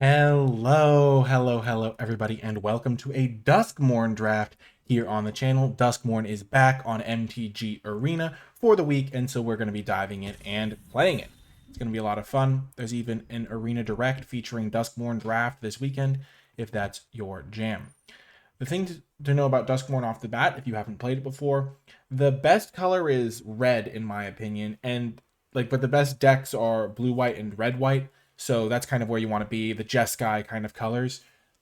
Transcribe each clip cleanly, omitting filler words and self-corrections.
Hello, everybody, and welcome to a Duskmourn draft here on the channel. Duskmourn is back on MTG Arena for the week, and so we're going to be diving in and playing it. It's going to be a lot of fun. There's even an Arena Direct featuring Duskmourn draft this weekend, if that's your jam. The thing to know about Duskmourn off the bat, if you haven't played it before, the best color is red, in my opinion, but the best decks are blue, white, and red, white. So that's kind of where you want to be, the Jeskai kind of colors.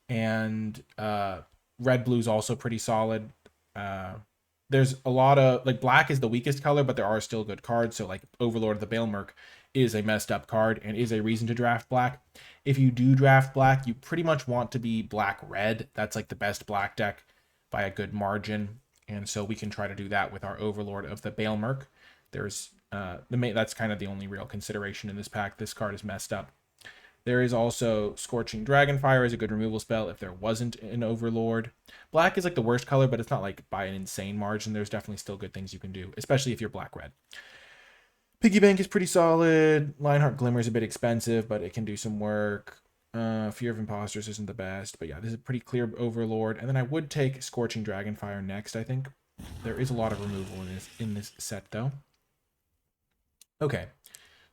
And red blue is also pretty solid. There's a lot of, like, black is the weakest color, but there are still good cards. So, like, Overlord of the Baelmerk is a messed up card and is a reason to draft black. If you do draft black, you pretty much want to be black-red. That's, like, the best black deck by a good margin. And so we can try to do that with our Overlord of the Baelmerk. There's that's kind of the only real consideration in this pack. This card is messed up. There is also Scorching Dragonfire as a good removal spell if there wasn't an Overlord. Black is like the worst color, but it's not like by an insane margin. There's definitely still good things you can do, especially if you're black-red. Piggy Bank is pretty solid. Lionheart Glimmer is a bit expensive, but it can do some work. Fear of Imposters isn't the best, but yeah, this is a pretty clear Overlord. And then I would take Scorching Dragonfire next, I think. There is a lot of removal in this set, though. Okay,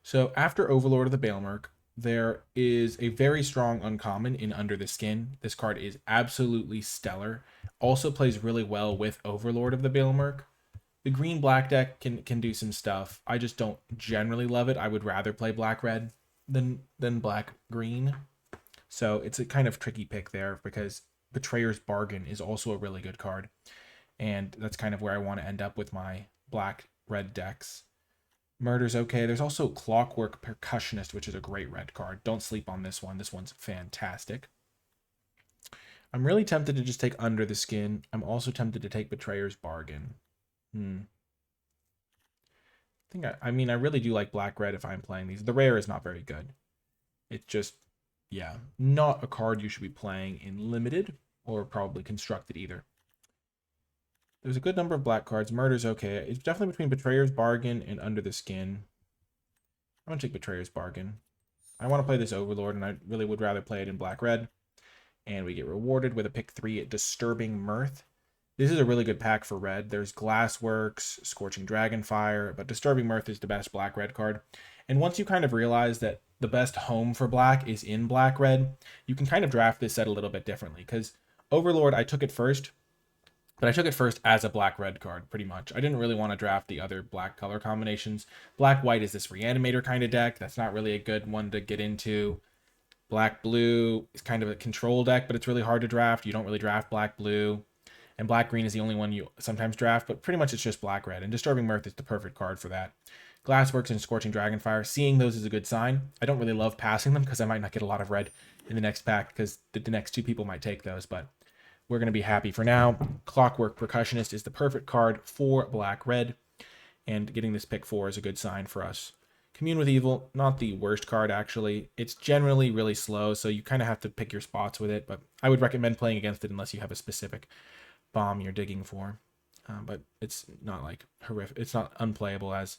so after Overlord of the Baelmerk, there is a very strong uncommon in Under the Skin. This card is absolutely stellar. Also plays really well with Overlord of the Baelmerk. The green-black deck can do some stuff. I just don't generally love it. I would rather play black-red than black-green. So it's a kind of tricky pick there because Betrayer's Bargain is also a really good card. And that's kind of where I want to end up with my black-red decks. Murder's okay. There's also Clockwork Percussionist, which is a great red card. Don't sleep on this one. This one's fantastic. I'm really tempted to just take Under the Skin. I'm also tempted to take Betrayer's Bargain. I mean, I really do like black-red if I'm playing these. The rare is not very good. It's just, yeah, not a card you should be playing in limited or probably constructed either. There's a good number of black cards. Murder's okay. It's definitely between Betrayer's Bargain and Under the Skin. I'm going to take Betrayer's Bargain. I want to play this Overlord, and I really would rather play it in black-red. And we get rewarded with a pick 3 at Disturbing Mirth. This is a really good pack for red. There's Glassworks, Scorching Dragonfire, but Disturbing Mirth is the best black-red card. And once you kind of realize that the best home for black is in black-red, you can kind of draft this set a little bit differently. Because Overlord, I took it first. But I took it first as a black-red card, pretty much. I didn't really want to draft the other black color combinations. Black-white is this Reanimator kind of deck. That's not really a good one to get into. Black-blue is kind of a control deck, but it's really hard to draft. You don't really draft black-blue. And black-green is the only one you sometimes draft, but pretty much it's just black-red. And Disturbing Mirth is the perfect card for that. Glassworks and Scorching Dragonfire, seeing those is a good sign. I don't really love passing them because I might not get a lot of red in the next pack because the next two people might take those, but we're going to be happy for now. Clockwork Percussionist is the perfect card for black-red, and getting this pick 4 is a good sign for us. Commune with Evil, not the worst card, actually. It's generally really slow, so you kind of have to pick your spots with it, but I would recommend playing against it unless you have a specific bomb you're digging for. But it's not, like, horrific. It's not unplayable, as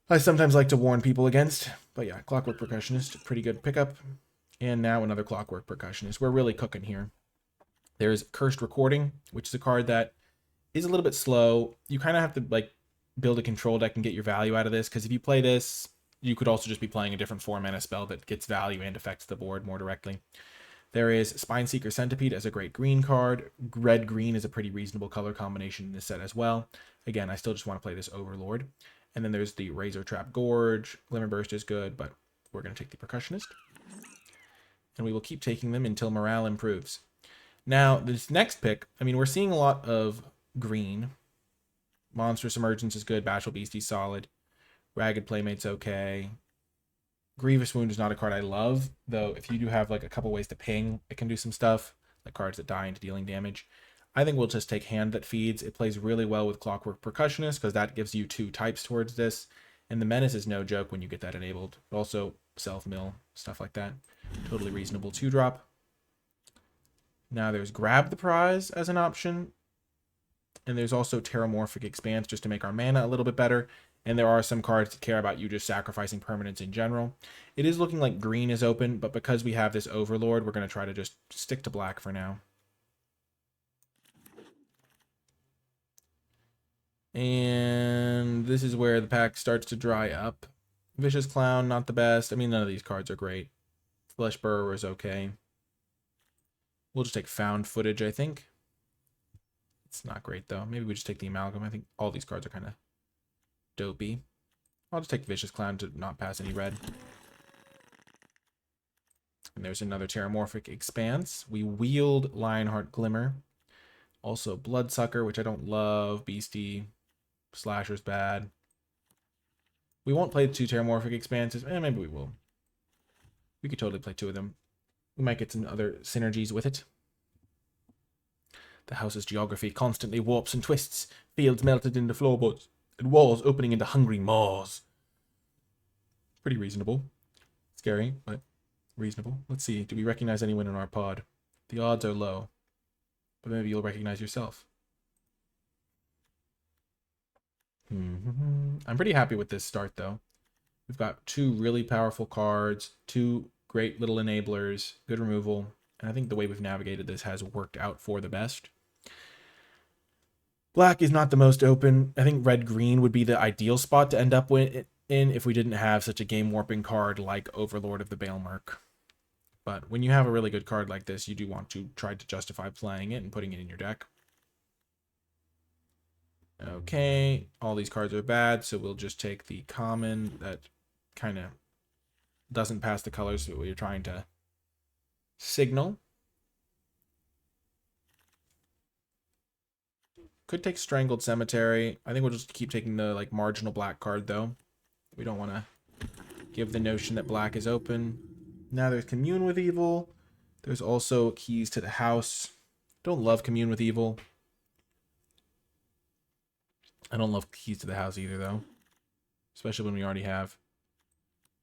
I sometimes like to warn people against. But yeah, Clockwork Percussionist, pretty good pickup. And now another Clockwork Percussionist. We're really cooking here. There's Cursed Recording, which is a card that is a little bit slow. You kind of have to, like, build a control deck and get your value out of this, because if you play this, you could also just be playing a different 4-mana spell that gets value and affects the board more directly. There is Spineseeker Centipede as a great green card. Red-green is a pretty reasonable color combination in this set as well. Again, I still just want to play this Overlord. And then there's the Razor Trap Gorge. Glimmerburst is good, but we're going to take the Percussionist. And we will keep taking them until morale improves. Now, this next pick, I mean, we're seeing a lot of green. Monstrous Emergence is good. Bashful Beastie's solid. Ragged Playmate's okay. Grievous Wound is not a card I love, though if you do have, like, a couple ways to ping, it can do some stuff, like cards that die into dealing damage. I think we'll just take Hand That Feeds. It plays really well with Clockwork Percussionist, because that gives you 2 types towards this. And the Menace is no joke when you get that enabled. Also, Self-Mill, stuff like that. Totally reasonable 2-drop. Now there's Grab the Prize as an option. And there's also Terramorphic Expanse just to make our mana a little bit better. And there are some cards that care about you just sacrificing permanents in general. It is looking like green is open, but because we have this Overlord, we're going to try to just stick to black for now. And this is where the pack starts to dry up. Vicious Clown, not the best. I mean, none of these cards are great. Flesh Burrower is okay. We'll just take Found Footage, I think. It's not great, though. Maybe we just take the Amalgam. I think all these cards are kind of dopey. I'll just take Vicious Clown to not pass any red. And there's another Terramorphic Expanse. We wield Lionheart Glimmer. Also Bloodsucker, which I don't love. Beastie. Slasher's bad. We won't play 2 Terramorphic Expanses. Maybe we will. We could totally play 2 of them. We might get some other synergies with it. The house's geography constantly warps and twists. Fields melted into floorboards. And walls opening into hungry maws. Pretty reasonable. Scary, but reasonable. Let's see. Do we recognize anyone in our pod? The odds are low. But maybe you'll recognize yourself. I'm pretty happy with this start, though. We've got 2 really powerful cards, 2 great little enablers, good removal, and I think the way we've navigated this has worked out for the best. Black is not the most open. I think red-green would be the ideal spot to end up in if we didn't have such a game-warping card like Overlord of the Baelmerk. But when you have a really good card like this, you do want to try to justify playing it and putting it in your deck. Okay, all these cards are bad, so we'll just take the common that kind of doesn't pass the colors that we're trying to signal. Could take Strangled Cemetery. I think we'll just keep taking the marginal black card, though. We don't want to give the notion that black is open. Now there's Commune with Evil. There's also Keys to the House. Don't love Commune with Evil. I don't love Keys to the House either, though. Especially when we already have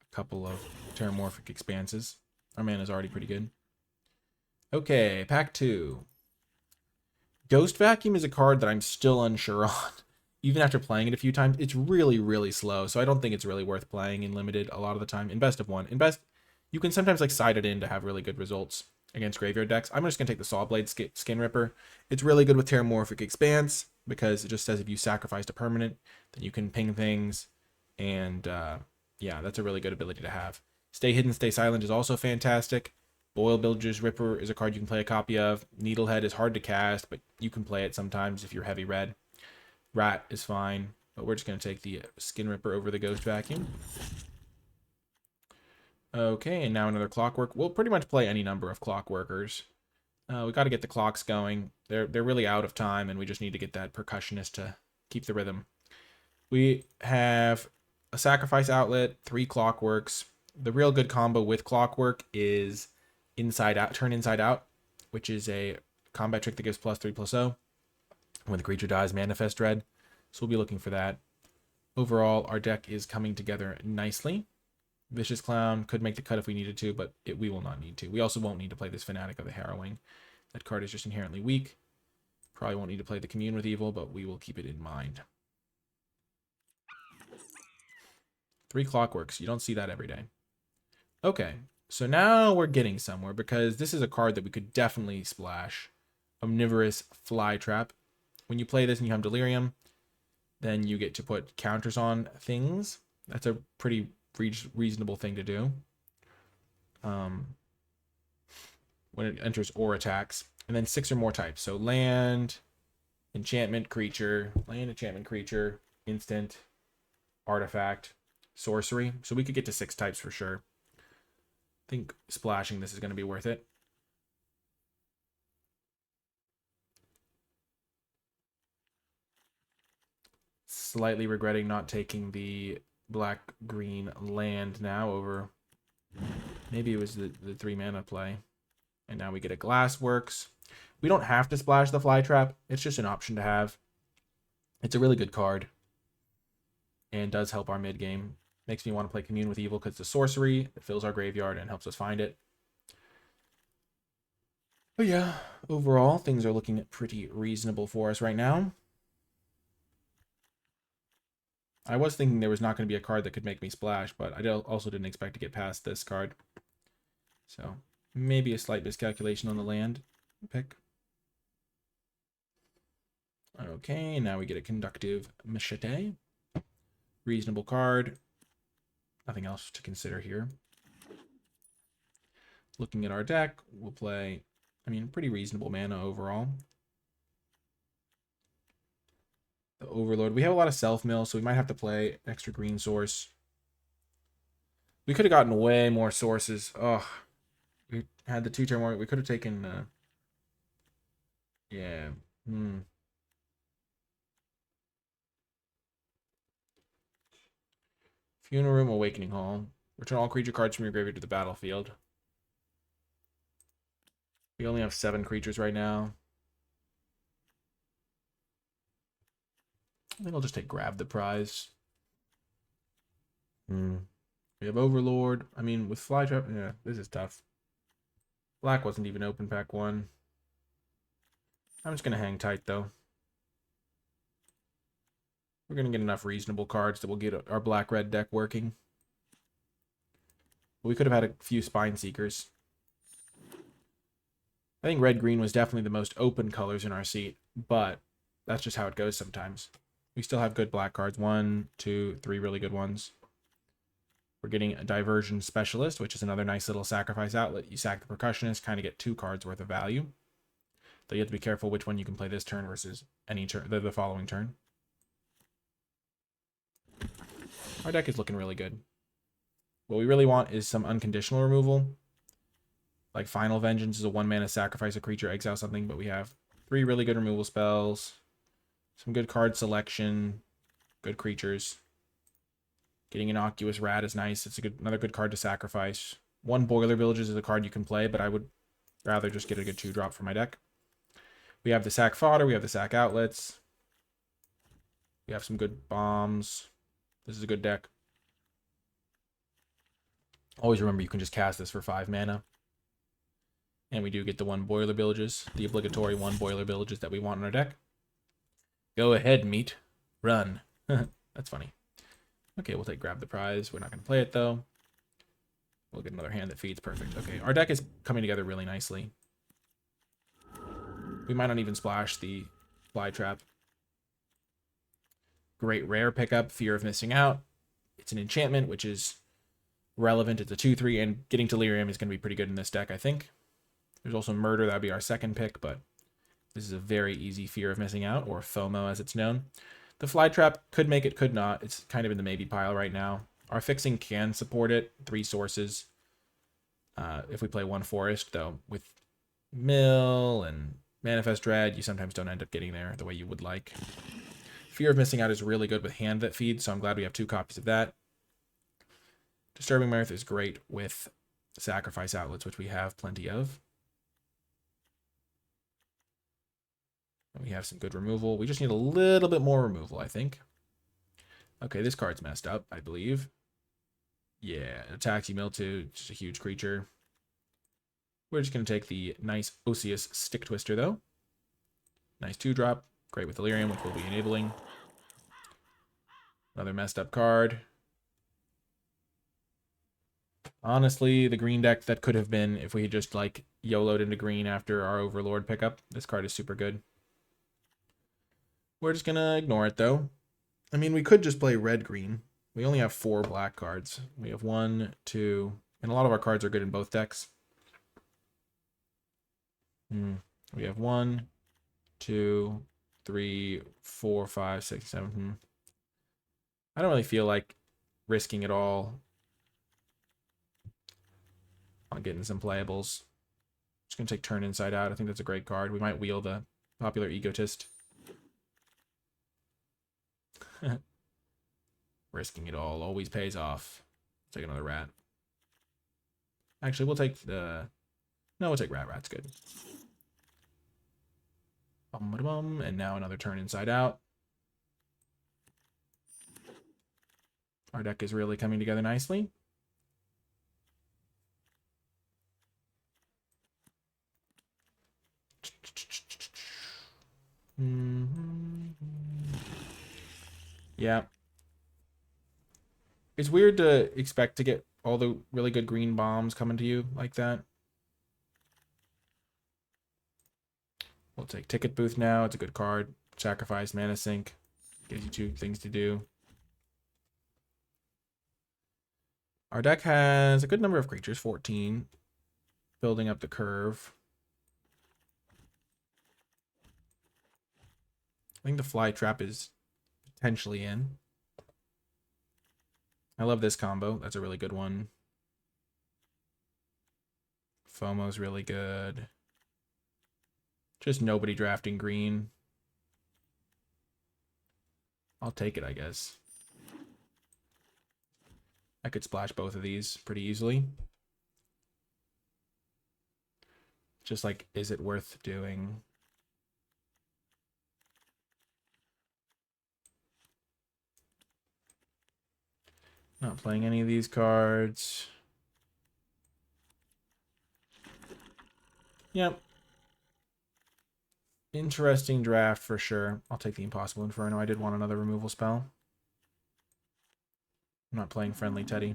a couple of Terramorphic Expanses. Our mana is already pretty good. Okay, pack 2. Ghost Vacuum is a card that I'm still unsure on. Even after playing it a few times, it's really, really slow. So I don't think it's really worth playing in Limited a lot of the time. In Best of 1. In Best, you can sometimes side it in to have really good results against graveyard decks. I'm just going to take the Sawblade Skin Ripper. It's really good with Terramorphic Expanse because it just says if you sacrificed a permanent, then you can ping things. And yeah, that's a really good ability to have. Stay Hidden, Stay Silent is also fantastic. Boil Bilger's Ripper is a card you can play a copy of. Needlehead is hard to cast, but you can play it sometimes if you're heavy red. Rat is fine, but we're just going to take the Skin Ripper over the Ghost Vacuum. Okay, and now another Clockwork. We'll pretty much play any number of Clockworkers. We got to get the clocks going. They're really out of time, and we just need to get that Percussionist to keep the rhythm. We have a Sacrifice Outlet, 3 Clockworks. The real good combo with Clockwork is Inside Out, Turn Inside Out, which is a combat trick that gives +3/+0. When the creature dies, Manifest Dread. So we'll be looking for that. Overall, our deck is coming together nicely. Vicious Clown could make the cut if we needed to, but we will not need to. We also won't need to play this Fanatic of the Harrowing. That card is just inherently weak. Probably won't need to play the Commune with Evil, but we will keep it in mind. 3 Clockworks. You don't see that every day. Okay, so now we're getting somewhere because this is a card that we could definitely splash. Omnivorous Flytrap. When you play this and you have Delirium, then you get to put counters on things. That's a pretty reasonable thing to do. When it enters or attacks. And then 6 or more types. So land, enchantment, creature, instant, artifact, sorcery. So we could get to 6 types for sure. I think splashing this is going to be worth it. Slightly regretting not taking the black-green land now over... Maybe it was the 3 mana play. And now we get a Glassworks. We don't have to splash the Flytrap. It's just an option to have. It's a really good card. And does help our mid-game. Makes me want to play Commune with Evil because it's a sorcery. It fills our graveyard and helps us find it. But yeah, overall, things are looking pretty reasonable for us right now. I was thinking there was not going to be a card that could make me splash, but I also didn't expect to get past this card. So maybe a slight miscalculation on the land pick. Okay, now we get a Conductive Machete. Reasonable card. Nothing else to consider here. Looking at our deck, we'll play, I mean, pretty reasonable mana overall. The Overlord. We have a lot of self-mill, so we might have to play extra green source. We could have gotten way more sources. Oh, we had the 2-turn warrior. We could have taken... yeah. Funeral Room, Awakening Hall. Return all creature cards from your graveyard to the battlefield. We only have 7 creatures right now. I think I'll just take Grab the Prize. We have Overlord. I mean, with Flytrap, yeah, this is tough. Black wasn't even open pack 1. I'm just going to hang tight, though. We're going to get enough reasonable cards that will get our black-red deck working. But we could have had a few Spine Seekers. I think red-green was definitely the most open colors in our seat, but that's just how it goes sometimes. We still have good black cards. 1, 2, 3 really good ones. We're getting a Diversion Specialist, which is another nice little sacrifice outlet. You sack the Percussionist, kind of get 2 cards worth of value. Though you have to be careful which one you can play this turn versus any turn, the following turn. Our deck is looking really good. What we really want is some unconditional removal. Like Final Vengeance is a 1-mana sacrifice a creature, exile something, but we have 3 really good removal spells. Some good card selection. Good creatures. Getting Innocuous Rat is nice. It's another good card to sacrifice. 1 Boiler Villages is a card you can play, but I would rather just get a good 2-drop for my deck. We have the sack fodder. We have the sack outlets. We have some good bombs. This is a good deck. Always remember you can just cast this for 5 mana. And we do get the 1 Boiler Villages, the obligatory 1 Boiler Villages that we want in our deck. Go ahead, meat. Run. That's funny. Okay, we'll take Grab the Prize. We're not going to play it, though. We'll get another hand that feeds. Perfect. Okay, our deck is coming together really nicely. We might not even splash the Flytrap. Great rare pickup, Fear of Missing Out. It's an enchantment, which is relevant. It's a 2/3, and getting Delirium is going to be pretty good in this deck, I think. There's also Murder. That would be our second pick, but this is a very easy Fear of Missing Out, or FOMO as it's known. The Flytrap could make it, could not. It's kind of in the maybe pile right now. Our fixing can support it. 3 sources. If we play 1 forest, though, with Mill and Manifest Dread, you sometimes don't end up getting there the way you would like. Fear of Missing Out is really good with hand that feeds, so I'm glad we have 2 copies of that. Disturbing Mirth is great with sacrifice outlets, which we have plenty of. And we have some good removal. We just need a little bit more removal, I think. Okay, this card's messed up, I believe. Yeah, it attacks you, mill 2. Just a huge creature. We're just going to take the nice Osseous Stick Twister, though. Nice 2-drop. Great with Delirium, which we'll be enabling. Another messed up card. Honestly, the green deck that could have been if we had just, like, YOLO'd into green after our Overlord pickup. This card is super good. We're just going to ignore it, though. I mean, we could just play red-green. We only have 4 black cards. We have 1, 2, and a lot of our cards are good in both decks. We have 1, 2, 3, 4, 5, 6, 7. I don't really feel like risking it all on getting some playables. Just going to take Turn Inside Out. I think that's a great card. We might wheel the Popular Egotist. Risking it all always pays off. Take another rat. Actually, we'll take the... No, we'll take rat. Rat's good. And now another Turn Inside Out. Our deck is really coming together nicely. Yeah. It's weird to expect to get all the really good green bombs coming to you like that. We'll take Ticket Booth now. It's a good card. Sacrifice, Mana Sink. Gives you 2 things to do. Our deck has a good number of creatures, 14. Building up the curve. I think the Fly Trap is potentially in. I love this combo. That's a really good one. FOMO's really good. Just nobody drafting green. I'll take it, I guess. I could splash both of these pretty easily. Just like, is it worth doing? Not playing any of these cards. Yep. Interesting draft for sure. I'll take the Impossible Inferno. I did want another removal spell. I'm not playing Friendly Teddy.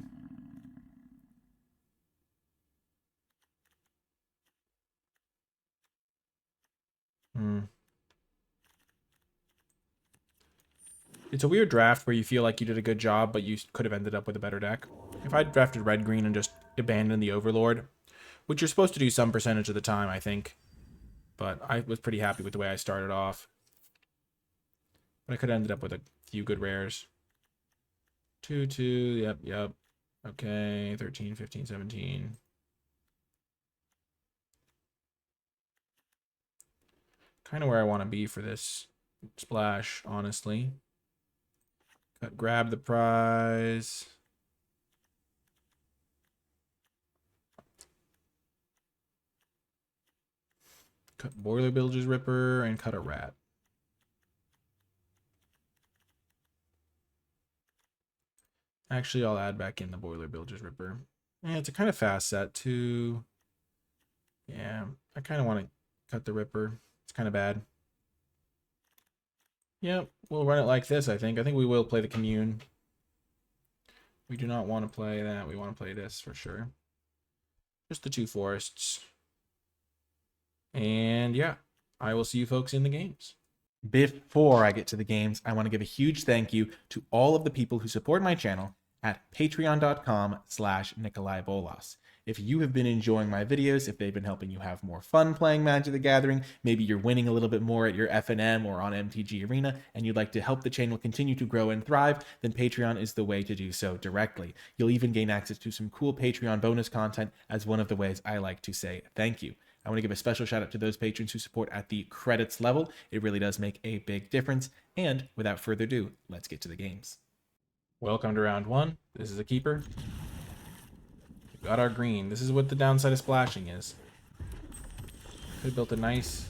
It's a weird draft where you feel like you did a good job, but you could have ended up with a better deck. If I drafted red-green and just abandoned the Overlord, which you're supposed to do some percentage of the time, I think, but I was pretty happy with the way I started off. But I could have ended up with a few good rares. 2-2, yep. Okay, 13, 15, 17. Kind of where I want to be for this splash, honestly. Grab the prize. Cut Boiler Bilge's Ripper and cut a rat. Actually, I'll add back in the Boiler Bilge's Ripper. Yeah, it's a kind of fast set too. Yeah, I kind of want to cut the Ripper. It's kind of bad. Yep, we'll run it like this, I think. I think we will play the Commune. We do not want to play that. We want to play this for sure. Just the 2 forests. And yeah, I will see you folks in the games. Before I get to the games, I want to give a huge thank you to all of the people who support my channel at patreon.com/NicolaiBolas. If you have been enjoying my videos, if they've been helping you have more fun playing Magic the Gathering, maybe you're winning a little bit more at your FNM or on MTG Arena, and you'd like to help the channel continue to grow and thrive, then Patreon is the way to do so directly. You'll even gain access to some cool Patreon bonus content as one of the ways I like to say thank you. I want to give a special shout out to those patrons who support at the credits level. It really does make a big difference. And without further ado, let's get to the games. Welcome to round 1. This is a keeper. We've got our green. This is what the downside of splashing is. Could have built a nice,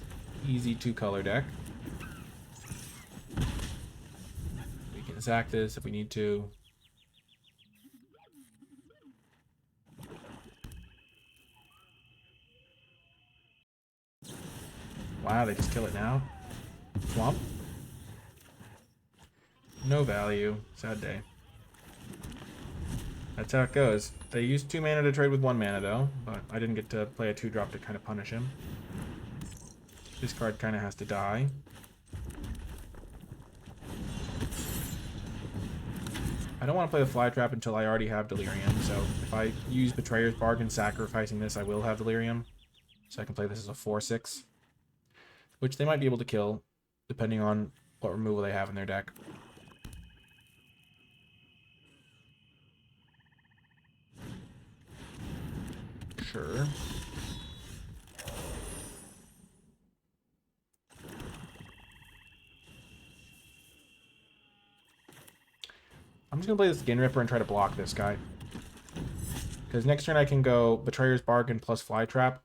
easy 2-color deck. We can sack this if we need to. Wow, they just kill it now? Swamp? No value. Sad day. That's how it goes. They used 2 mana to trade with 1 mana though, but I didn't get to play a 2-drop to kind of punish him. This card kind of has to die. I don't want to play the Fly Trap until I already have Delirium, so if I use Betrayer's Bargain sacrificing this, I will have Delirium. So I can play this as a 4/6. Which they might be able to kill, depending on what removal they have in their deck. Sure. I'm just going to play the Skin Ripper and try to block this guy. Because next turn I can go Betrayer's Bargain plus Fly Trap.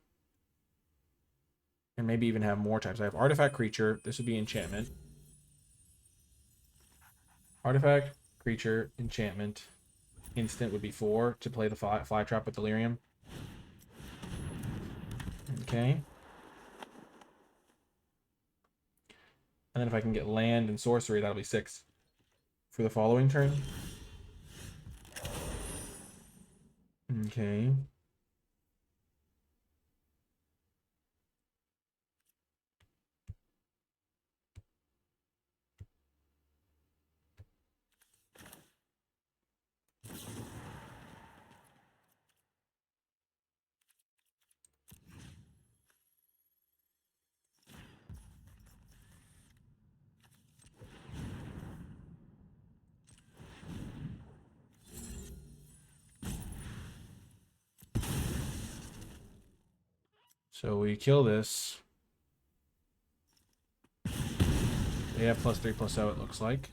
And maybe even have more types. I have Artifact Creature. This would be Enchantment. Artifact, Creature, Enchantment. Instant would be 4 to play the Fly Trap with Delirium. Okay. And then if I can get land and sorcery, that'll be 6 for the following turn. Okay. So we kill this. They have +3/+0, it looks like.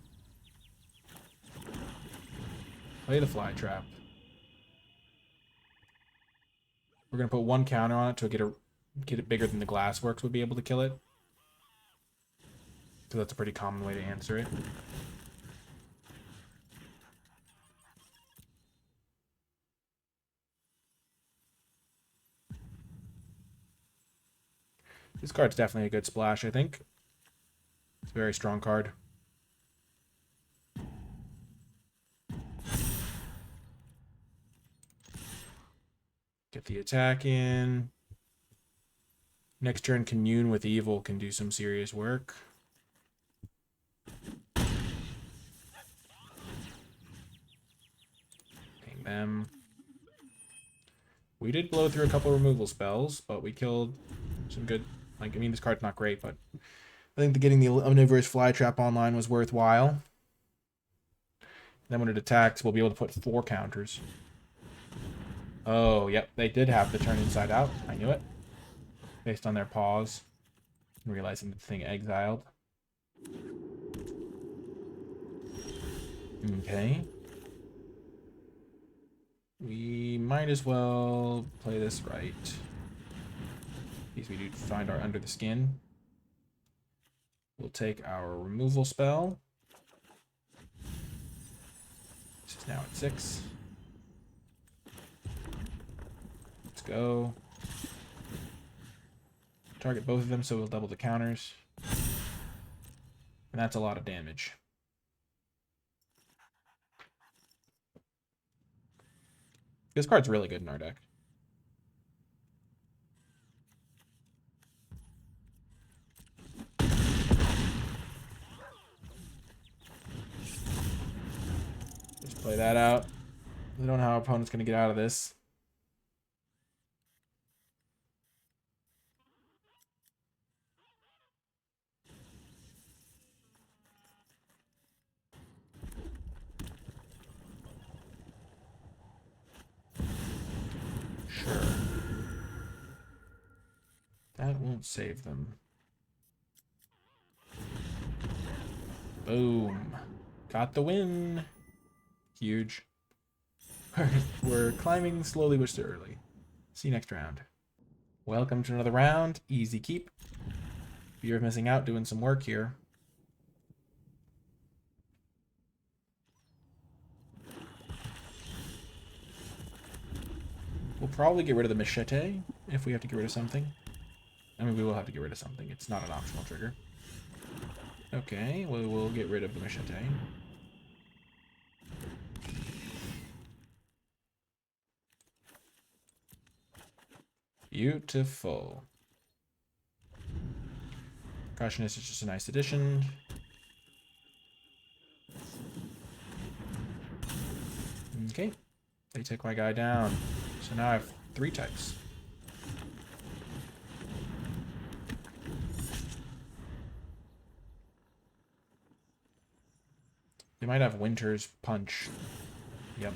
Play the fly trap. We're gonna put one counter on it to get it bigger than the glassworks would be able to kill it. So that's a pretty common way to answer it. This card's definitely a good splash, I think. It's a very strong card. Get the attack in. Next turn, Commune with Evil can do some serious work. Ping them. We did blow through a couple removal spells, but we killed some good... Like, I mean, this card's not great, but I think getting the Omnivorous Fly Trap online was worthwhile. Then when it attacks, we'll be able to put 4 counters. Oh, yep, they did have the turn inside out. I knew it. Based on their pause. Realizing the thing exiled. Okay. We might as well play this right. Because we do find our under the skin. We'll take our removal spell. This is now at 6. Let's go. Target both of them so we'll double the counters. And that's a lot of damage. This card's really good in our deck. Just play that out. I don't know how our opponent's going to get out of this. Sure. That won't save them. Boom. Got the win. Huge. We're climbing slowly but surely. See you next round. Welcome to another round. Easy keep. Fear of missing out, doing some work here. We'll probably get rid of the machete if we have to get rid of something. I mean, we will have to get rid of something. It's not an optional trigger. Okay, well, we'll get rid of the machete. Beautiful. Cautionist is just a nice addition. Okay, they take my guy down. So now I have 3 types. They might have Winter's Punch. Yep.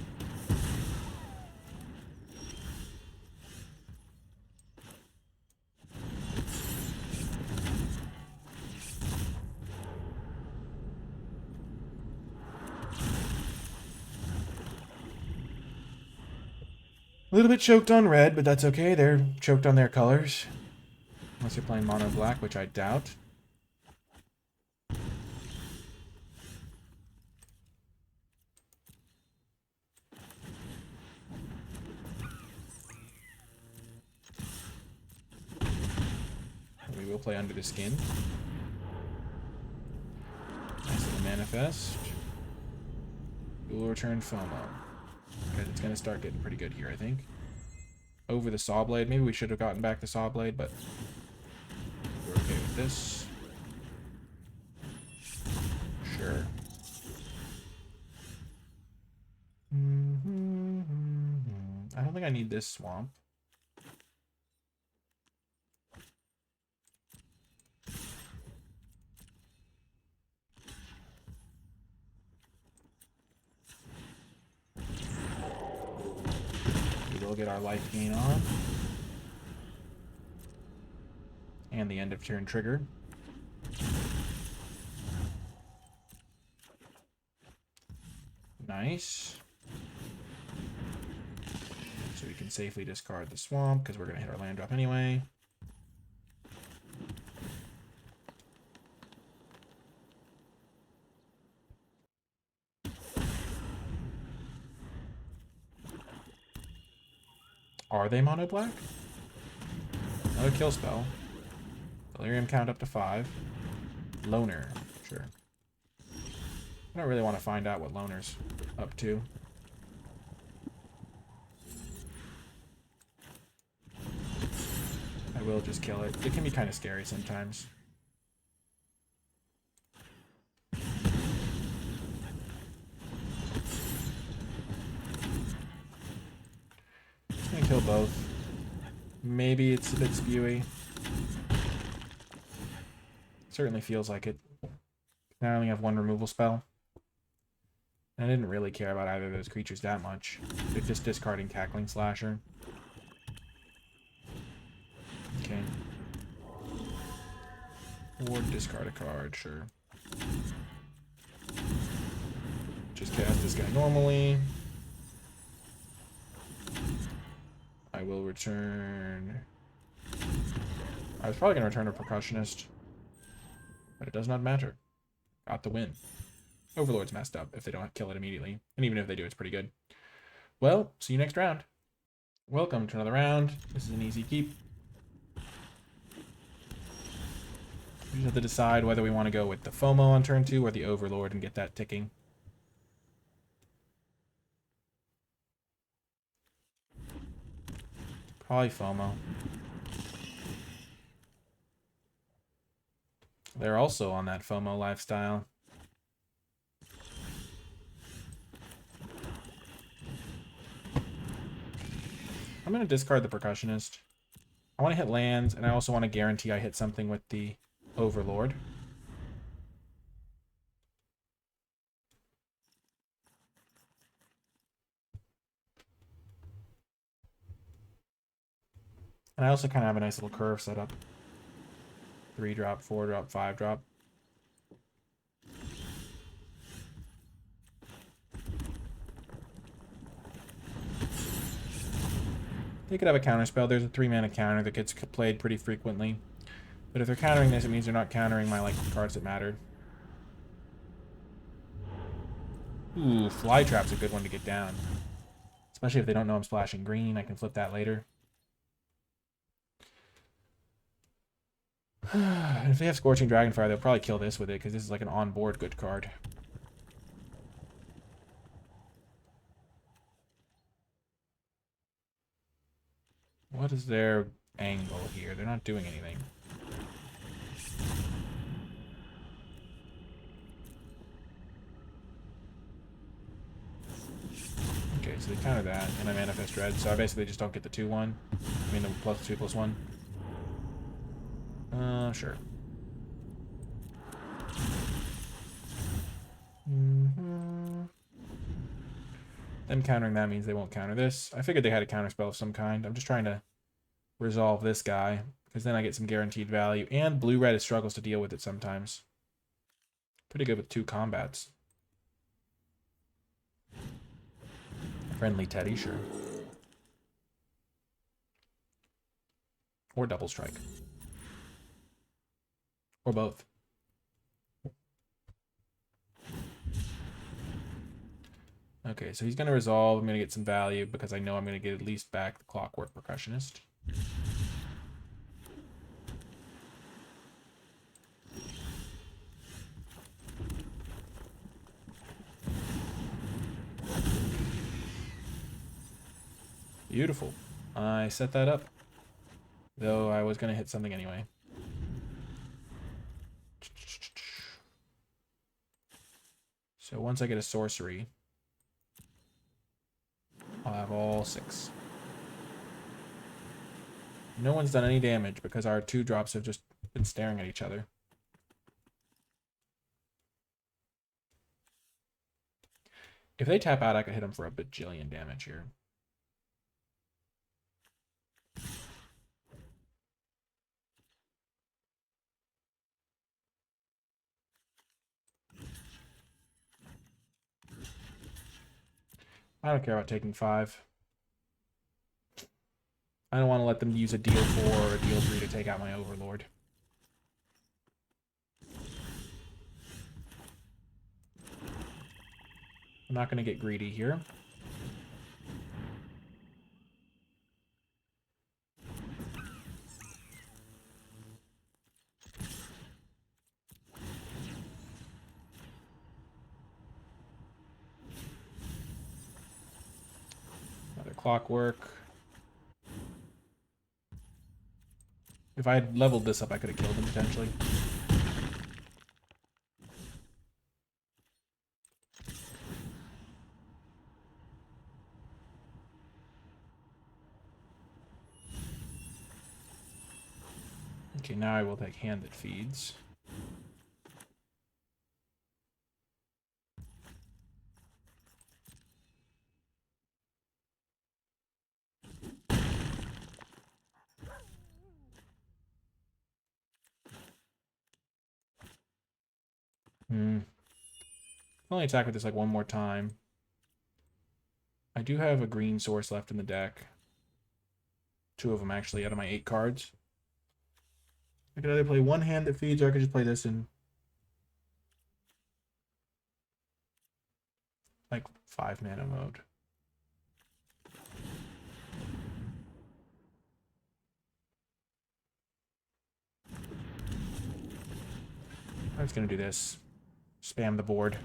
A little bit choked on red, but that's okay. They're choked on their colors. Unless you're playing mono black, which I doubt. We will play Under the Skin. Nice little manifest. We will return FOMO. Because it's going to start getting pretty good here, I think. Over the Saw Blade. Maybe we should have gotten back the Saw Blade, but we're okay with this. Sure. I don't think I need this swamp. We will get our life gain on. And the end of turn trigger. Nice. So we can safely discard the swamp because we're going to hit our land drop anyway. Are they mono black? Another kill spell. Delirium count up to 5. Loner. Sure. I don't really want to find out what Loner's up to. I will just kill it. It can be kind of scary sometimes. Just gonna kill both. Maybe it's a bit spewy. Certainly feels like it. Now I only have 1 removal spell. I didn't really care about either of those creatures that much. They're just discarding Cackling Slasher. Okay. Or discard a card, sure. Just cast this guy normally. I will return... I was probably going to return a Percussionist. But it does not matter. Got the win. Overlord's messed up if they don't kill it immediately. And even if they do, it's pretty good. Well, see you next round. Welcome to another round. This is an easy keep. We just have to decide whether we want to go with the FOMO on turn 2 or the Overlord and get that ticking. Probably FOMO. They're also on that FOMO lifestyle. I'm going to discard the Percussionist. I want to hit lands, and I also want to guarantee I hit something with the Overlord. And I also kind of have a nice little curve set up. 3-drop, 4-drop, 5-drop. They could have a counterspell. There's a 3-mana counter that gets played pretty frequently. But if they're countering this, it means they're not countering my cards that matter. Ooh, Flytrap's a good one to get down. Especially if they don't know I'm splashing green. I can flip that later. If they have Scorching Dragonfire, they'll probably kill this with it, because this is like an on-board good card. What is their angle here? They're not doing anything. Okay, so they counter that, and I Manifest Red, so I basically just don't get the 2/1. I mean the +2/+1. Sure. Them countering that means they won't counter this. I figured they had a counterspell of some kind. I'm just trying to resolve this guy, because then I get some guaranteed value, and blue-red struggles to deal with it sometimes. Pretty good with 2 combats. Friendly Teddy, sure. Or double strike. Or both. Okay, so he's going to resolve. I'm going to get some value because I know I'm going to get at least back the Clockwork Percussionist. Beautiful. I set that up. Though I was going to hit something anyway. So once I get a sorcery, I'll have all 6. No one's done any damage because our 2-drops have just been staring at each other. If they tap out, I could hit them for a bajillion damage here. I don't care about taking 5. I don't want to let them use a deal 4 or a deal 3 to take out my Overlord. I'm not going to get greedy here. Another clockwork. If I had leveled this up, I could have killed him potentially. Okay, now I will take Hand That Feeds. I'll only attack with this like one more time. I do have a green source left in the deck. 2 of them actually out of my 8 cards. I could either play one Hand That Feeds or I could just play this in like 5 mana mode. I'm just gonna do this. Spam the board.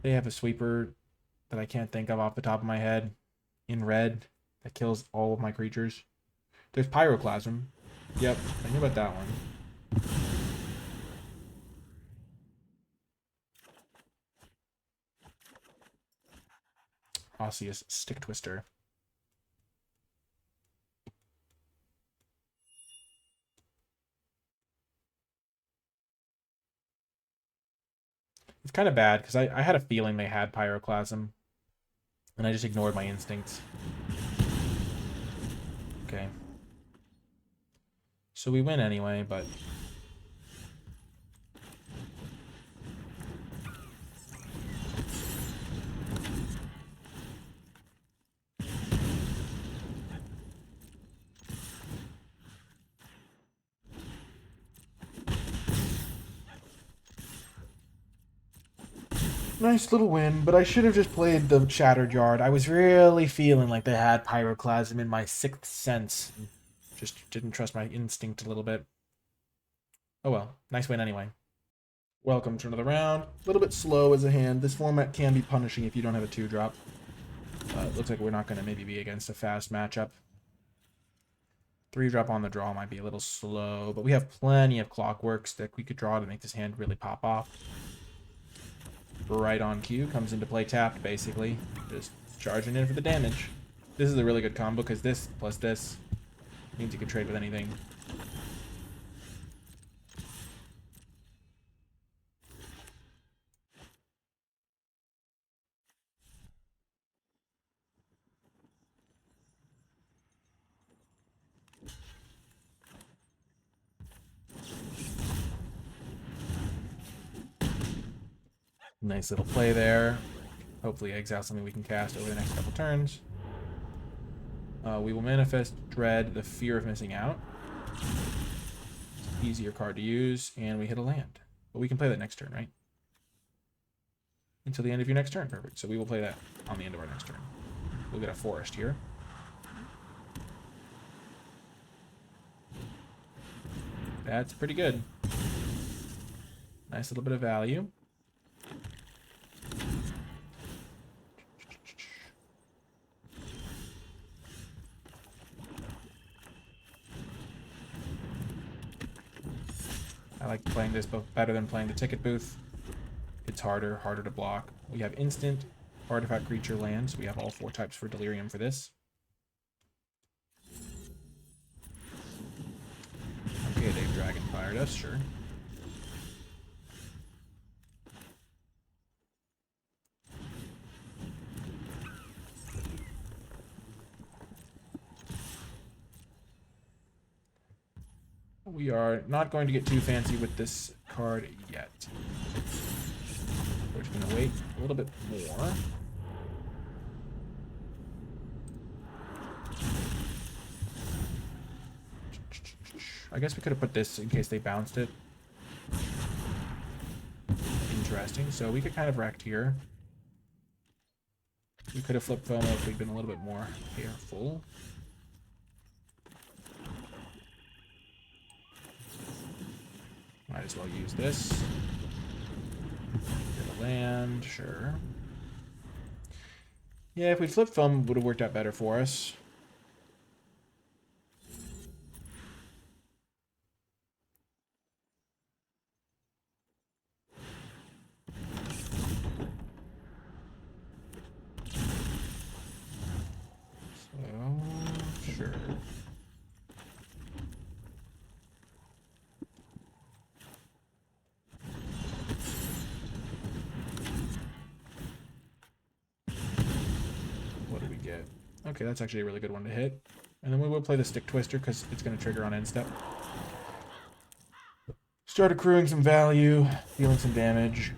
They have a sweeper that I can't think of off the top of my head in red that kills all of my creatures. There's Pyroclasm. Yep, I knew about that one. Osseous Stick Twister. It's kind of bad because I had a feeling they had Pyroclasm and I just ignored my instincts. Okay. So we win anyway, but nice little win, but I should have just played the Shattered Yard. I was really feeling like they had Pyroclasm in my 6th sense. Just didn't trust my instinct a little bit. Oh well, nice win anyway. Welcome to another round. A little bit slow as a hand. This format can be punishing if you don't have a 2-drop. It looks like we're not going to maybe be against a fast matchup. 3-drop on the draw might be a little slow, but we have plenty of clockworks that we could draw to make this hand really pop off. Right on cue, comes into play tapped, basically. Just charging in for the damage. This is a really good combo, because this plus this means you can trade with anything. Nice little play there. Hopefully exile something we can cast over the next couple turns. We will manifest Dread, the fear of missing out. Easier card to use, and we hit a land. But we can play that next turn, right? Until the end of your next turn. Perfect. So we will play that on the end of our next turn. We'll get a forest here. That's pretty good. Nice little bit of value. like playing this better than playing the ticket booth. It's harder to block. We have instant, artifact, creature, lands. We have all 4 types for Delirium for this. Okay, they've Dragon Fired us, sure. We are not going to get too fancy with this card yet. We're just going to wait a little bit more. I guess we could have put this in case they bounced it. Interesting. So we could kind of wrecked here. We could have flipped FOMO if we'd been a little bit more careful. Might as well use this. Get a land, sure. Yeah, if we flipped FOMO, it would have worked out better for us. Sure. What do we get? Okay, that's actually a really good one to hit. And then we will play the Stick Twister because it's going to trigger on end step. Start accruing some value, dealing some damage,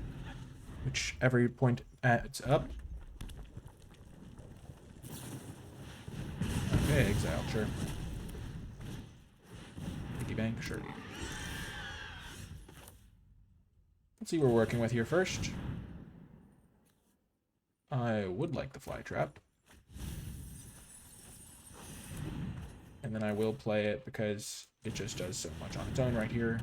which every point adds up. Okay, exile, sure. Piggy bank, sure. Let's see what we're working with here first. I would like the Fly Trap. And then I will play it because it just does so much on its own right here.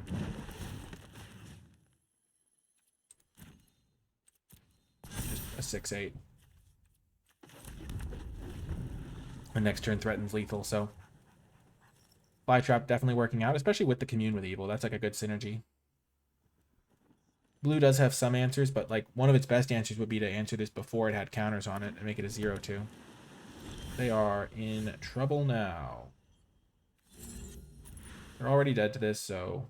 Just a 6/8. And next turn threatens lethal, so Fly Trap definitely working out, especially with the Commune with Evil. That's like a good synergy. Blue does have some answers, but like one of its best answers would be to answer this before it had counters on it and make it a 0/2. They are in trouble now. They're already dead to this, so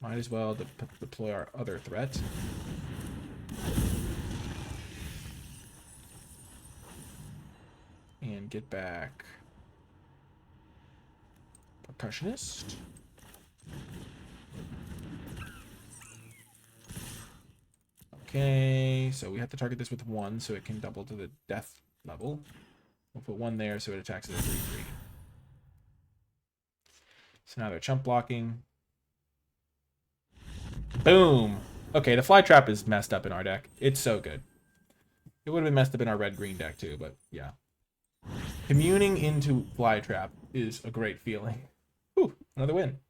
might as well deploy our other threat. And get back Percussionist. Okay, so we have to target this with 1 so it can double to the death level. We'll put 1 there so it attacks at a 3/3. So now they're chump blocking. Boom! Okay, the Fly Trap is messed up in our deck. It's so good. It would have been messed up in our red-green deck too, but yeah. Communing into Fly Trap is a great feeling. Whew, another win.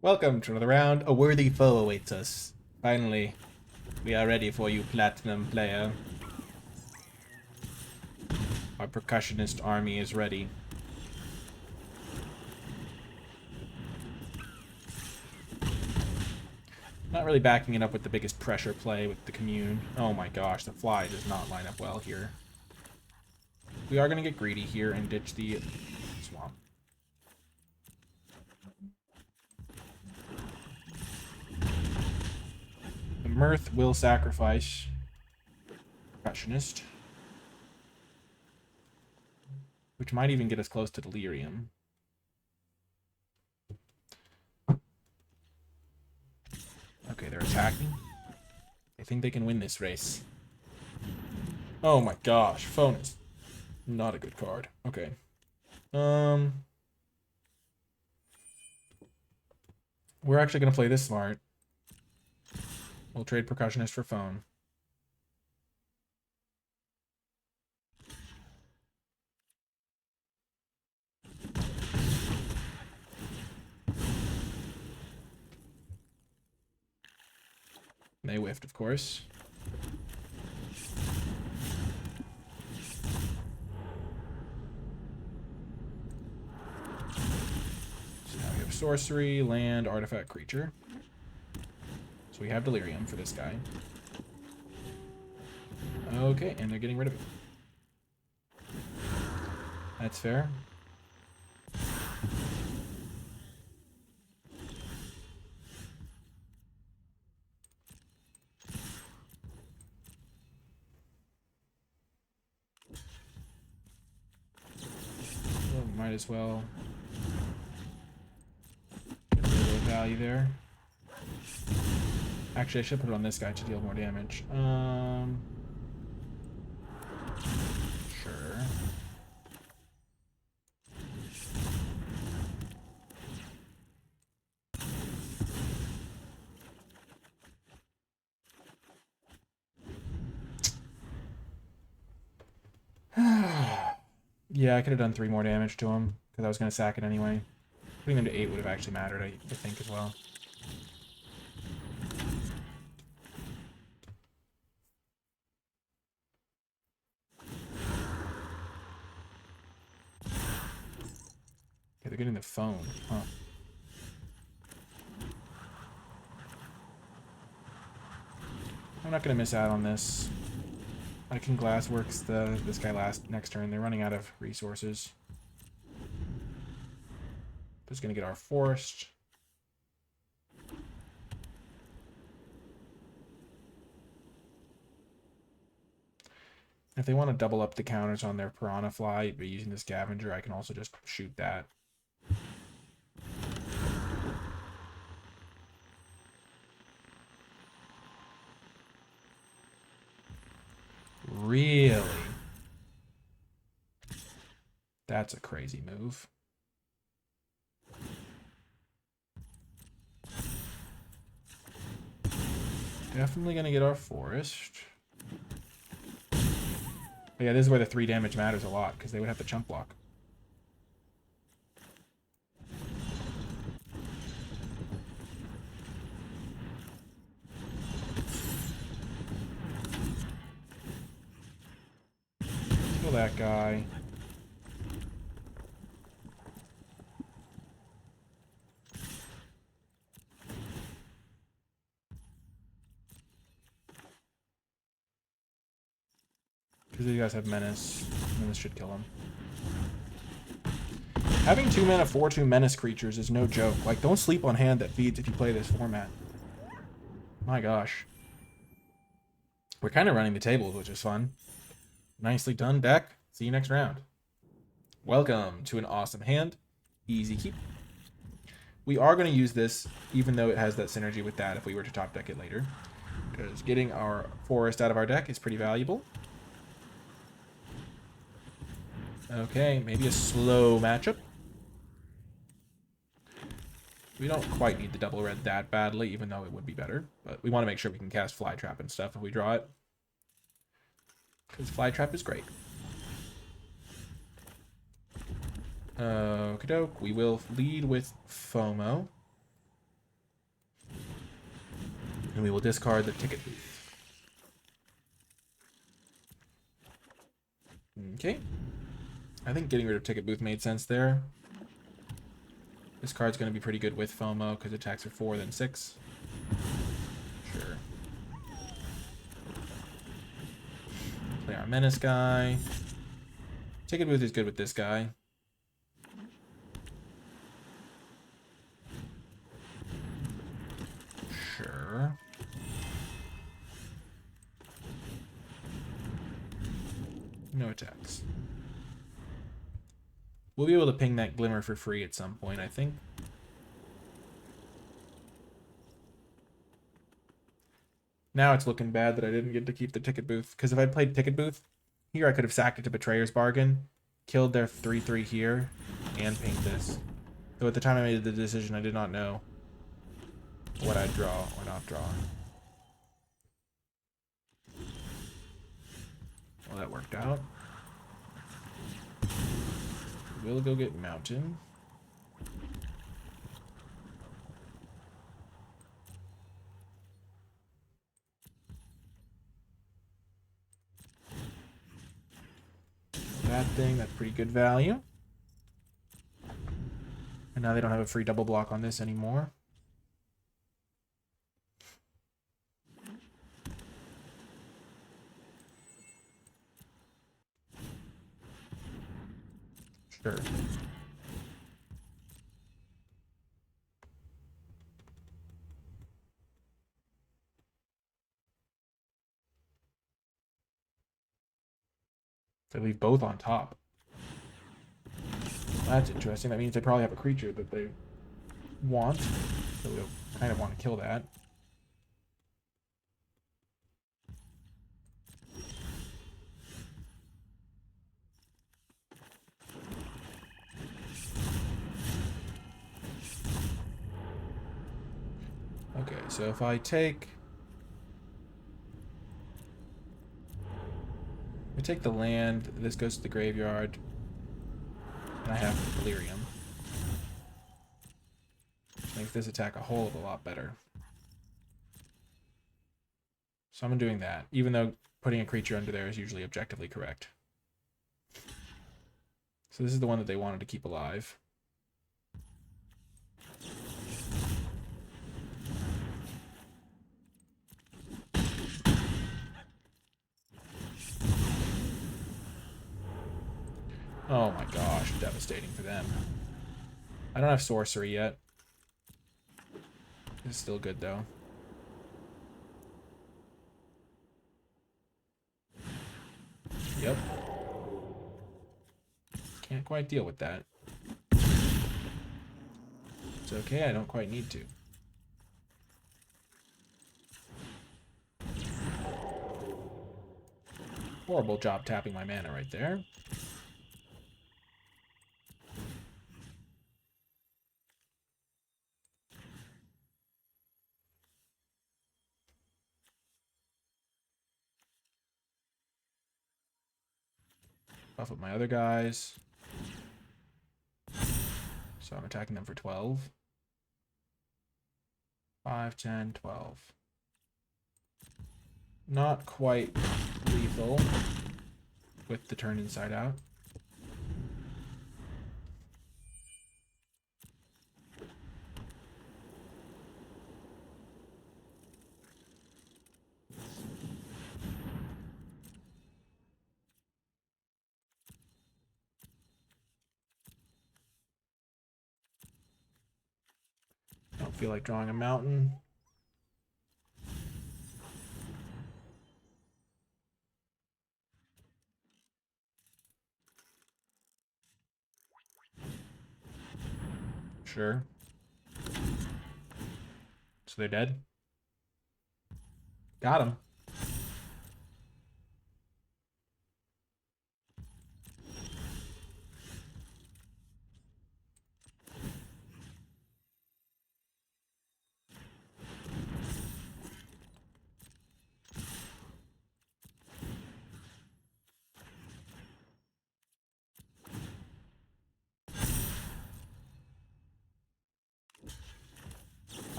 Welcome to another round. A worthy foe awaits us. Finally, we are ready for you, Platinum player. Our Percussionist army is ready. Not really backing it up with the biggest pressure play with the Commune. Oh my gosh, the Fly does not line up well here. We are going to get greedy here and ditch the swamp. The Mirth will sacrifice Percussionist, which might even get us close to Delirium. Okay, they're attacking. They think they can win this race. Oh my gosh, Phone is not a good card. Okay. We're actually going to play this smart. We'll trade Percussionist for Phone. They whiffed, of course. So now we have sorcery, land, artifact, creature. So we have Delirium for this guy. Okay, and they're getting rid of it. That's fair. Well, might as well get a little value there. Actually, I should put it on this guy to deal more damage. Sure. Yeah, I could have done 3 more damage to him, because I was going to sack it anyway. Putting them to 8 would have actually mattered, I think, as well. Okay, they're getting the phone, huh? I'm not going to miss out on this. I can Glassworks this guy next turn. They're running out of resources. Just going to get our forest. If they want to double up the counters on their Piranha Fly by using the Scavenger, I can also just shoot that. Really? That's a crazy move. Definitely going to get our forest. But yeah, this is where the 3 damage matters a lot, because they would have to chump block. Kill that guy. Because you guys have Menace. Menace should kill him. Having 2 mana 4/2 Menace creatures is no joke. Like, don't sleep on hand that feeds if you play this format. My gosh. We're kind of running the tables, which is fun. Nicely done, deck. See you next round. Welcome to an awesome hand. Easy keep. We are going to use this, even though it has that synergy with that if we were to top deck it later. Because getting our forest out of our deck is pretty valuable. Okay, maybe a slow matchup. We don't quite need the double red that badly, even though it would be better. But we want to make sure we can cast Fly Trap and stuff if we draw it. Because Fly Trap is great. Okie doke. We will lead with FOMO. And we will discard the ticket booth. Okay. I think getting rid of ticket booth made sense there. This card's going to be pretty good with FOMO because attacks are 4 then 6. Sure. Play our Menace guy. Ticket booth is good with this guy. Sure. No attacks. We'll be able to ping that Glimmer for free at some point, I think. Now it's looking bad that I didn't get to keep the ticket booth. Because if I played ticket booth, here I could have sacked it to Betrayer's Bargain, killed their 3/3 here, and pinged this. Though at the time I made the decision, I did not know what I'd draw or not draw. Well, that worked out. We'll go get Mountain. That thing, that's pretty good value. And now they don't have a free double block on this anymore. Sure. They leave both on top. That's interesting. That means they probably have a creature that they want. So we'll kind of want to kill that. Okay, so if I take the land, this goes to the graveyard, and I have Delirium. Which makes this attack a whole of a lot better. So I'm doing that, even though putting a creature under there is usually objectively correct. So this is the one that they wanted to keep alive. Oh my gosh, devastating for them. I don't have sorcery yet. It's still good though. Yep. Can't quite deal with that. It's okay, I don't quite need to. Horrible job tapping my mana right there. Buff up my other guys. So I'm attacking them for 12. 5, 10, 12. Not quite lethal with the turn inside out. Don't feel like drawing a mountain. Sure. So they're dead. Got him.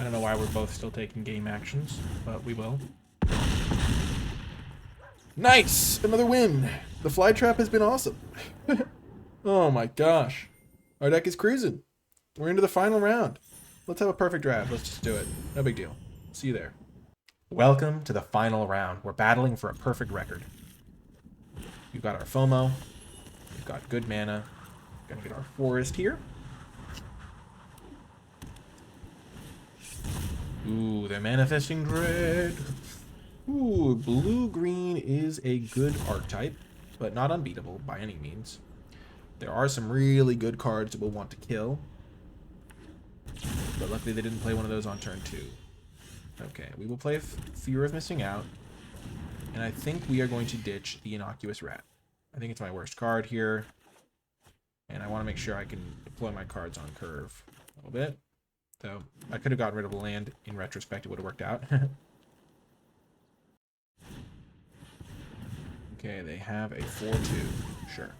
I don't know why we're both still taking game actions, but we will. Nice! Another win! The fly trap has been awesome. Oh my gosh. Our deck is cruising. We're into the final round. Let's have a perfect draft. Let's just do it. No big deal. See you there. Welcome to the final round. We're battling for a perfect record. We've got our FOMO. We've got good mana. Gonna get our forest here. Ooh, they're manifesting dread. Ooh, blue-green is a good archetype, but not unbeatable by any means. There are some really good cards that we'll want to kill. But luckily they didn't play one of those on turn 2. Okay, we will play Fear of Missing Out. And I think we are going to ditch the Innocuous Rat. I think it's my worst card here. And I want to make sure I can deploy my cards on curve a little bit. So I could have gotten rid of a land. In retrospect, it would have worked out. Okay, they have a 4-2. Sure.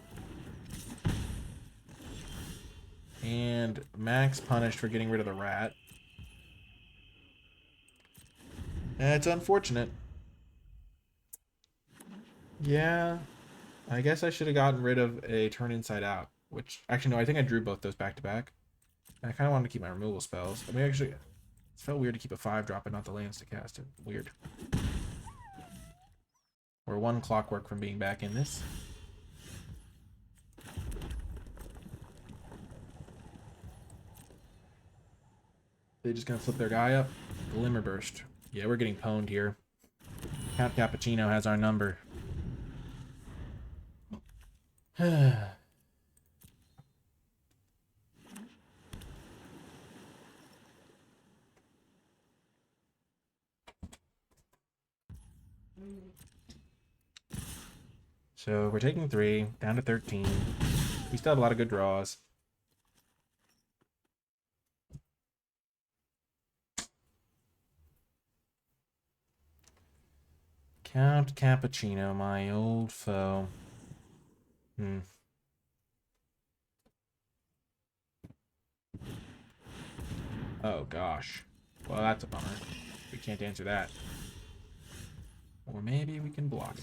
And Max punished for getting rid of the rat. It's unfortunate. Yeah. I guess I should have gotten rid of a turn inside out. Which, actually, no, I think I drew both those back to back. I kind of wanted to keep my removal spells. I mean, actually, it felt weird to keep a 5-drop and not the lands to cast it. Weird. We're one clockwork from being back in this. They're just gonna flip their guy up. Glimmer Burst. Yeah, we're getting pwned here. Count Cappuccino has our number. So we're taking 3, down to 13. We still have a lot of good draws. Count Cappuccino, my old foe. Oh, gosh. Well, that's a bummer. We can't answer that. Or maybe we can block.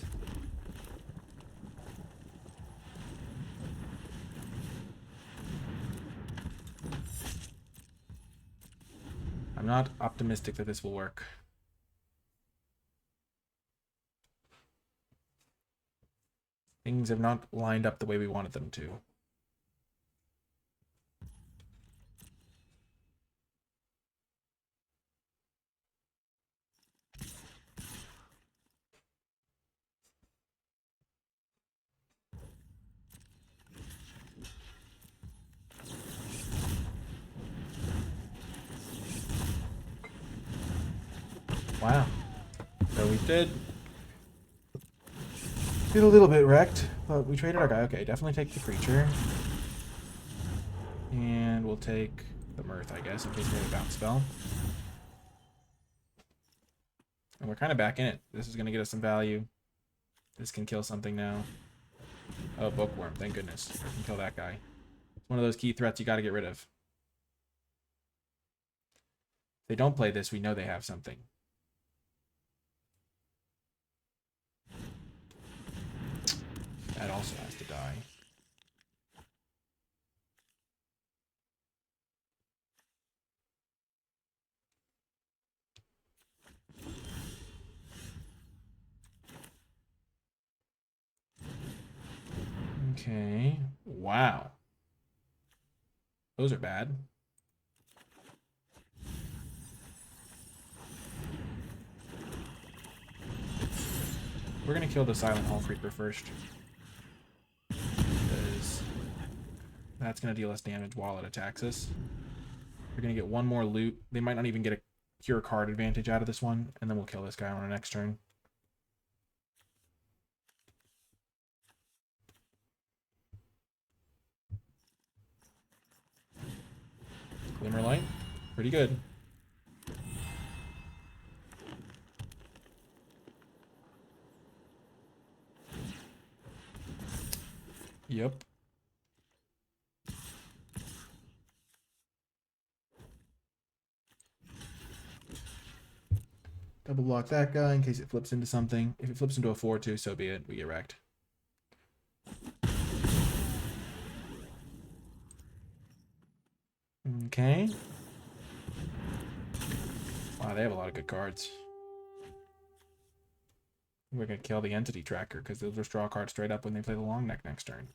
I'm not optimistic that this will work. Things have not lined up the way we wanted them to. Wow. So we did a little bit wrecked, but we traded our guy. Okay, definitely take the creature. And we'll take the Mirth, I guess, in case we have a bounce spell. And we're kind of back in it. This is going to get us some value. This can kill something now. Oh, Bookworm, thank goodness. I can kill that guy. It's one of those key threats you got to get rid of. If they don't play this, we know they have something. That also has to die. Okay. Wow. Those are bad. We're going to kill the Silent Hall Creeper first. Because that's going to deal us damage while it attacks us. We're going to get one more loot. They might not even get a cure card advantage out of this one. And then we'll kill this guy on our next turn. Glimmerlight. Pretty good. Yep. Double block that guy in case it flips into something. If it flips into a 4-2, so be it. We get wrecked. Okay. Wow, they have a lot of good cards. We're going to kill the Entity Tracker because they'll just draw a card straight up when they play the Long Neck next turn.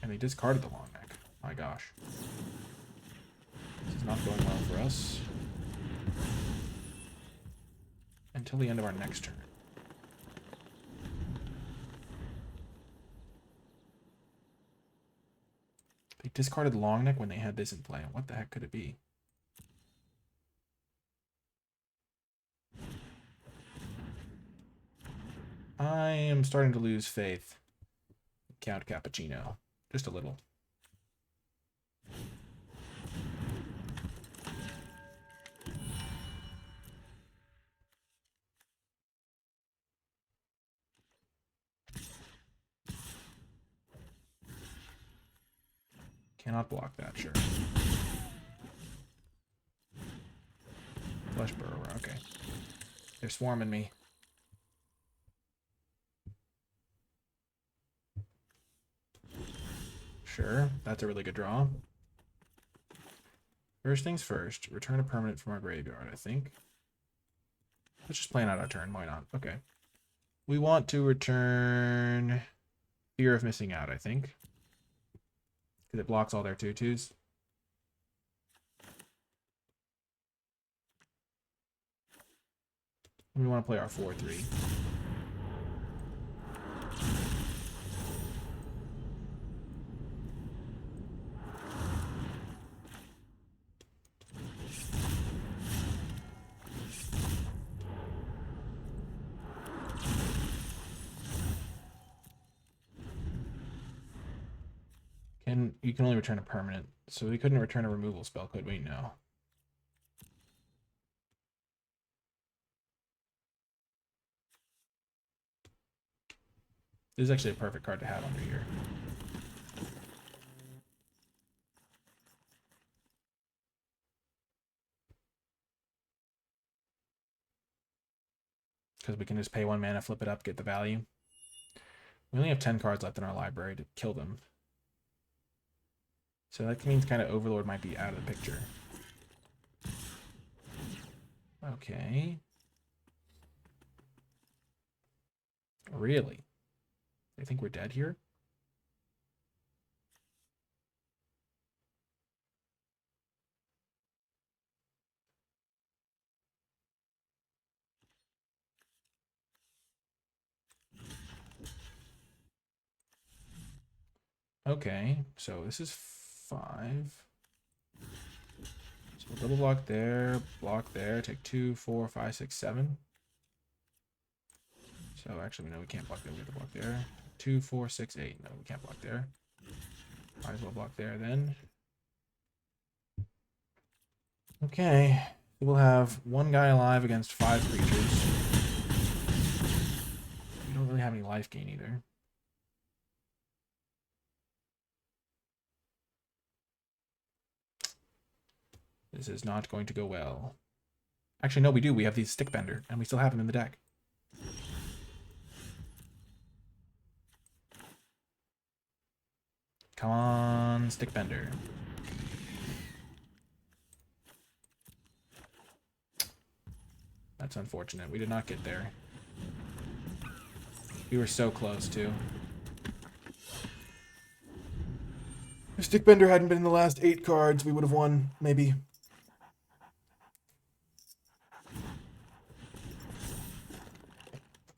And they discarded the Long Neck. My gosh. This is not going well for us. Until the end of our next turn. They discarded Long Neck when they had this in play. What the heck could it be? I am starting to lose faith. Count Cappuccino. Just a little. Cannot block that, sure. Flesh Burrower, okay. They're swarming me. Sure, that's a really good draw. First things first, return a permanent from our graveyard, I think. Let's just plan out our turn, why not? Okay. We want to return Fear of Missing Out, I think. Because it blocks all their 2/2s. We want to play our 4/3. You can only return a permanent, so we couldn't return a removal spell, could we? No. This is actually a perfect card to have under here. Because we can just pay 1 mana, flip it up, get the value. We only have 10 cards left in our library to kill them. So that means kind of Overlord might be out of the picture. Okay. Really? They think we're dead here? Okay, so this is 5. So we'll double block there, take 2, 4, 5, 6, 7. So actually, no, we can't block there. We have to block there. 2, 4, 6, 8. No, we can't block there. Might as well block there then. Okay, we'll have 1 guy alive against 5 creatures. We don't really have any life gain either. This is not going to go well. Actually, no, we do. We have the Stickbender, and we still have him in the deck. Come on, Stickbender. That's unfortunate. We did not get there. We were so close, too. If Stickbender hadn't been in the last 8 cards, we would have won, maybe.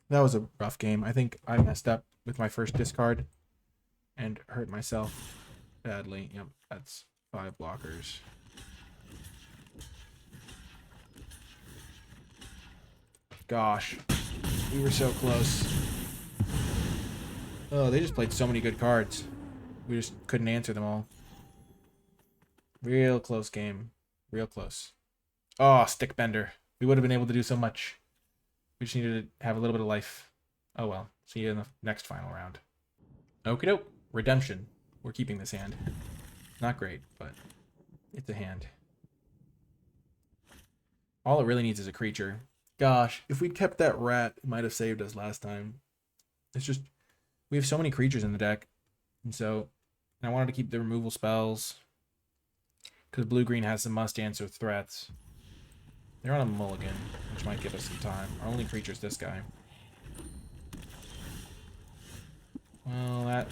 That was a rough game. I think I messed up with my first discard and hurt myself badly. Yep, that's 5 blockers. Gosh, we were so close. Oh, they just played so many good cards. We just couldn't answer them all. Real close game. Real close. Oh, Stickbender. We would have been able to do so much. We just needed to have a little bit of life. Oh well. See you in the next final round. Okie doke. Redemption. We're keeping this hand. Not great, but it's a hand. All it really needs is a creature. Gosh, if we'd kept that rat, it might have saved us last time. It's just, we have so many creatures in the deck. And so, I wanted to keep the removal spells. Because blue-green has some must-answer threats. They're on a mulligan, which might give us some time. Our only creature is this guy. Well, that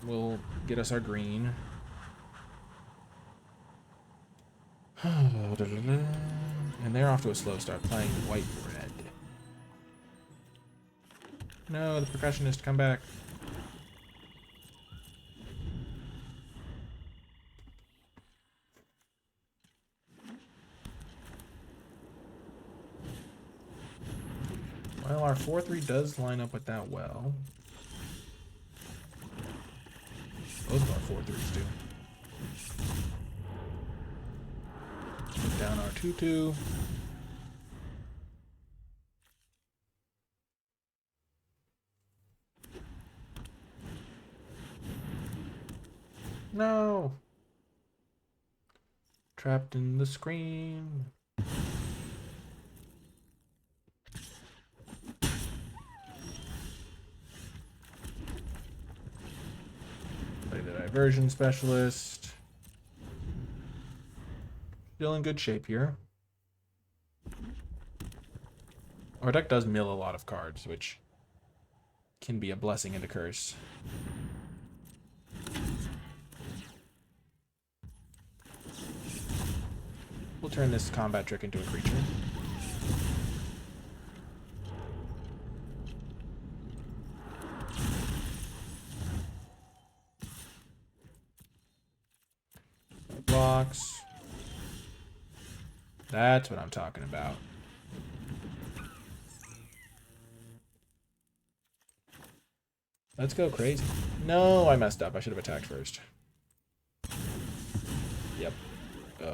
will get us our green. And they're off to a slow start, playing white-red. No, the percussionist, come back. Well, our 4/3 does line up with that well. Both of our 4/3s do. Put down our 2/2. No! Trapped in the screen. the Diversion Specialist. Still in good shape here. Our deck does mill a lot of cards, which can be a blessing and a curse. We'll turn this combat trick into a creature. Blocks. That's what I'm talking about. Let's go crazy. No, I messed up. I should have attacked first. Yep.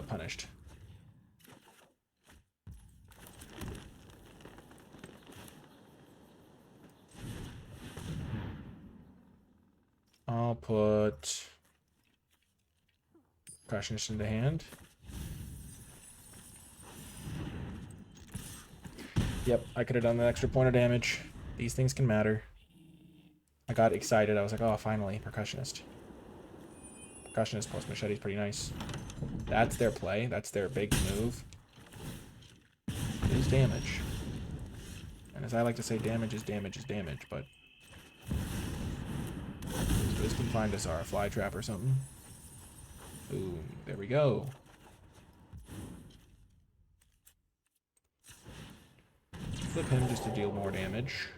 Punished. I'll put Percussionist into hand. Yep, I could have done the extra point of damage. These things can matter. I got excited. I was like, oh, finally, Percussionist. Percussionist plus Machete is pretty nice. That's their play. That's their big move. It is damage. And as I like to say, damage is damage is damage, but... So this can find us our fly trap or something. Boom. There we go. Flip him just to deal more damage.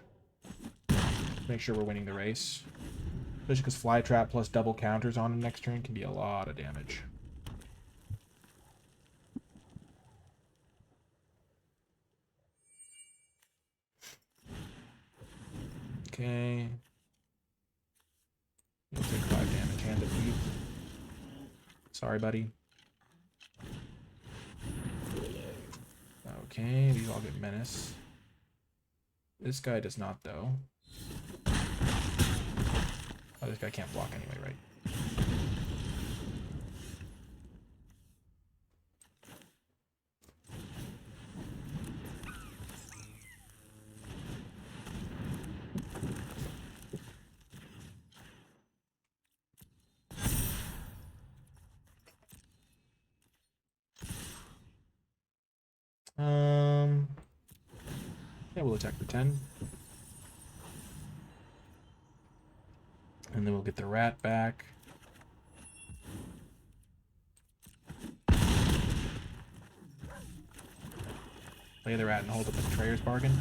Make sure we're winning the race. Especially because fly trap plus double counters on him next turn can be a lot of damage. Okay. You'll take 5 damage. Hand it, Pete. Sorry, buddy. Okay, these all get menace. This guy does not, though. Oh, this guy can't block anyway, right? Yeah, we'll attack for 10. And then we'll get the rat back. Play the rat and hold up the betrayer's bargain.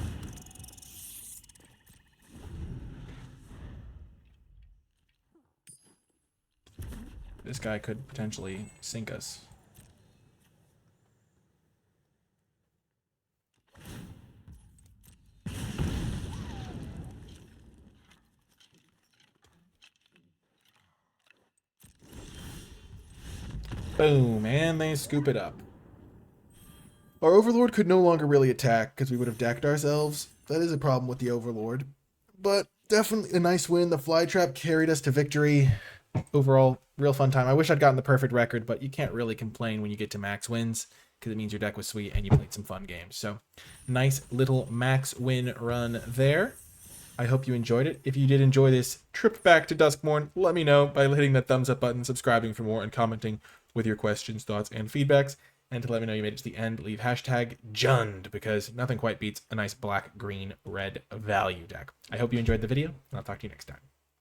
This guy could potentially sink us. Boom, and they scoop it up. Our Overlord could no longer really attack because we would have decked ourselves. That is a problem with the Overlord. But definitely a nice win. The fly trap carried us to victory. Overall, real fun time. I wish I'd gotten the perfect record, but you can't really complain when you get to max wins because it means your deck was sweet and you played some fun games. So nice little max win run there. I hope you enjoyed it. If you did enjoy this trip back to Duskmourn, let me know by hitting that thumbs up button, subscribing for more, and commenting with your questions, thoughts, and feedbacks. And to let me know you made it to the end, leave hashtag Jund, because nothing quite beats a nice black, green, red value deck. I hope you enjoyed the video, and I'll talk to you next time.